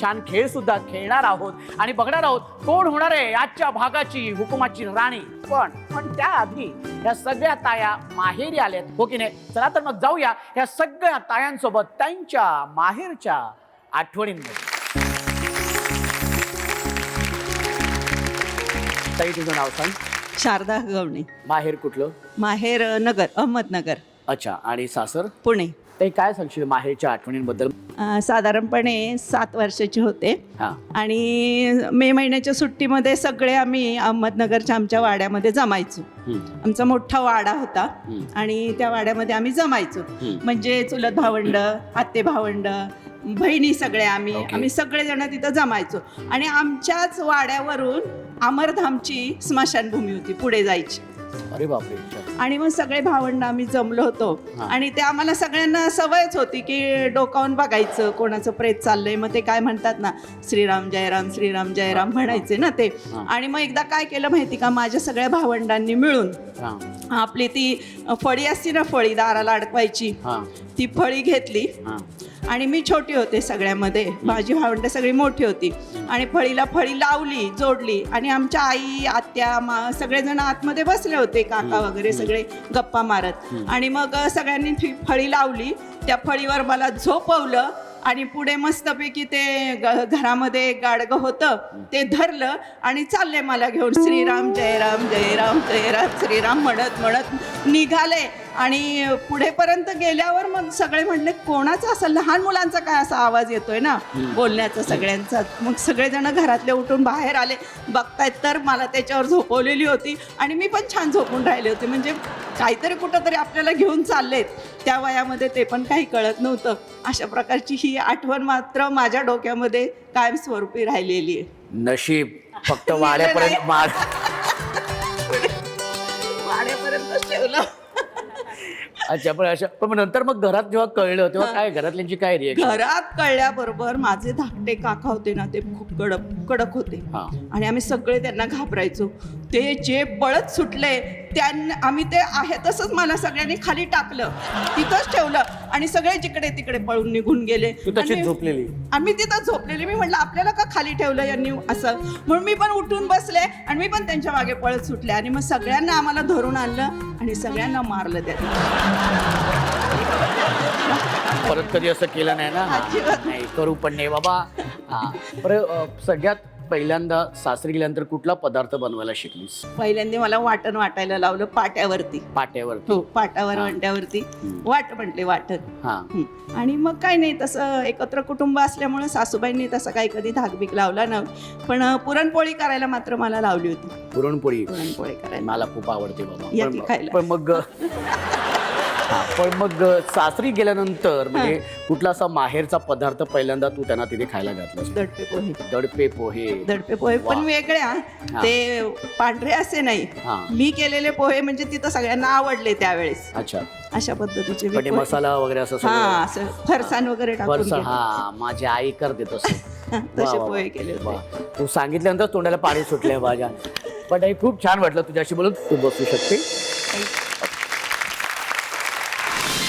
छान खेळ सुद्धा खेळणार आहोत आणि बघणार आहोत कोण होणार आहे आजच्या भागाची हुकुमाची राणी. पण त्याआधी या सगळ्या ताया माहेरी आल्यात, हो की नाही? चला तर मग जाऊया या सगळ्या तायांसोबत त्यांच्या माहेरच्या आठवणींमध्ये. ताई, तुझं नाव सांग. शारदा गवणे. माहेर कुठलं? माहेर नगर, अहमदनगर. अच्छा. आणि सासर? पुणे. ते काय सांगशील माहेरच्या आठवणींबद्दल? साधारणपणे 7 वर्षाचे होते हा. आणि मे महिन्याच्या सुट्टीमध्ये सगळे आम्ही अहमदनगरच्या आमच्या वाड्यामध्ये जमायचो. आमचा मोठा वाडा होता आणि त्या वाड्यामध्ये आम्ही जमायचो. म्हणजे चुलत भावंड, आत्ते भावंड, बहिणी सगळे आम्ही सगळेजण तिथं जमायचो. आणि आमच्याच वाड्यावरून अमरधामची स्मशानभूमी होती पुढे जायची. अरे बापरे. आणि मग सगळे भावंड आम्ही जमलो होतो आणि ते आम्हाला सगळ्यांना सवयच होती की डोकावून बघायचं कोणाचं प्रेत चाललंय. मग ते काय म्हणतात ना, श्रीराम जयराम श्रीराम जयराम म्हणायचे ना ते. आणि मग एकदा काय केलं माहिती का, माझ्या सगळ्या भावंडांनी मिळून आपली ती फळी असती ना, फळी दाराला अडकवायची, ती फळी घेतली. आणि मी छोटी होते सगळ्यामध्ये, माझी भावंड सगळी मोठी होती. आणि फळीला फळी लावली, जोडली. आणि आमच्या आई, आत्या, सगळेजण आतमध्ये बसले होते, काका वगैरे सगळे गप्पा मारत. आणि मग सगळ्यांनी फळी लावली, त्या फळीवर मला झोपवलं आणि पुढे मस्तपैकी ते घरामध्ये गाडगं होतं ते धरलं आणि चालले मला घेऊन श्रीराम जयराम जयराम जयराम श्रीराम म्हणत म्हणत निघाले. आणि पुढेपर्यंत गेल्यावर मग सगळे म्हणले कोणाचा असा, लहान मुलांचा काय असा आवाज येतोय ना बोलण्याचा सगळ्यांचा. मग सगळेजण घरातले उठून बाहेर आले, बघतायत तर मला त्याच्यावर झोपवलेली होती आणि मी पण छान झोपून राहिले होते. म्हणजे काहीतरी कुठंतरी आपल्याला घेऊन चाललेत. त्या वयामध्ये ते पण काही कळत नव्हतं. अशा प्रकारची ही आठवण मात्र माझ्या डोक्यामध्ये कायमस्वरूपी राहिलेली आहे. नशीब फक्त वाड्यापर्यंत वाड्यापर्यंत ठेवलं. अच्छा. पण नंतर मग घरात जेव्हा कळलं तेव्हा काय घरातल्यांची काय रिएक्शन? घरात कळल्याबरोबर माझे धाकटे काका होते ना, ते खूप कडक होते आणि आम्ही सगळे त्यांना घाबरायचो. ते जे पळत सुटले त्यांना आम्ही ते आहे तसंच मला सगळ्यांनी खाली टाकलं, तिथंच ठेवलं आणि सगळे जिकडे तिकडे पळून निघून गेले. झोपलेली आम्ही तिथं झोपलेली. मी म्हटलं आपल्याला का खाली ठेवलं यांनी असं, म्हणून मी पण उठून बसले आणि मी पण त्यांच्या मागे पळत सुटले. आणि मग सगळ्यांना आम्हाला धरून आणलं आणि सगळ्यांना मारलं त्यांनी. परत कधी असं केलं नाही ना? नाही, करू पण नाही बाबा. सगळ्यात पहिल्यांदा सासरी गेल्यानंतर कुठला पदार्थ बनवायला शिकलीस? पहिल्यांदा मला वाटण वाटायला लावलं पाट्यावरती. पाट्यावरती? हो, पाटावर वाट्यावरती वाट म्हटले वाटण. आणि मग काय नाही, तसं एकत्र कुटुंब असल्यामुळे सासूबाईंनी तसं काही कधी धाकबीक लावला नव्हता. पण पुरणपोळी करायला मात्र मला लावली होती. पुरणपोळी करायला मला खूप आवडते बाबा. पण मग सासरी गेल्यानंतर म्हणजे कुठला असा माहेरचा पदार्थ पहिल्यांदा तू त्यांना तिथे खायला घातलास? दडपे पोहे. दडपे पोहे पण वेगळ्या, ते पांढरे असे नाही, मी केलेले पोहे म्हणजे तिथं सगळ्यांना आवडले त्यावेळेस. अच्छा. अशा पद्धतीचे मसाला वगैरे असं फरसाण वगैरे टाकून. माझी आई करते तसं. तसे पोहे केले होते. तू सांगितल्यानंतर तोंडाला पाणी सुटलंय माझ्या. पण हे खूप छान वाटलं तुझ्याशी बोलून. तू बसू शकते.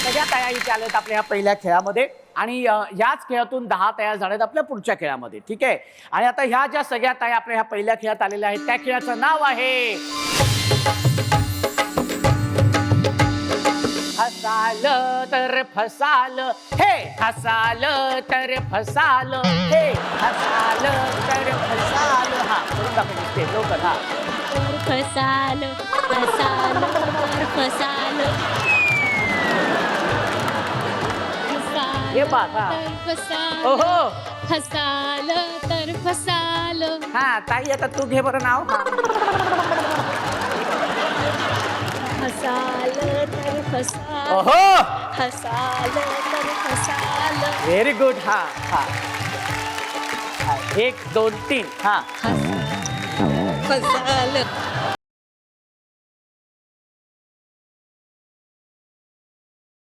सगळ्या ताया इथे आल्यात आपल्या ह्या पहिल्या खेळामध्ये आणि याच खेळातून 10 तया झाल्यात आपल्या पुढच्या खेळामध्ये. ठीक आहे. आणि आता ह्या ज्या सगळ्या ताया आपल्या ह्या पहिल्या खेळात आलेल्या आहेत त्या खेळाचं नाव आहे हसाल तर फसाल हे, हसाल तर फसाल हे, हसाल तर फसाल. लवकर. फसाल फसाल तर फसाल, ये बात. ओहो, फसाल तर फसाल. ताई आता तू घे बरं नाव. फसाल तर फसाल. ओहो, फसाल तर फसाल. Very good. 1 2 3. फसाल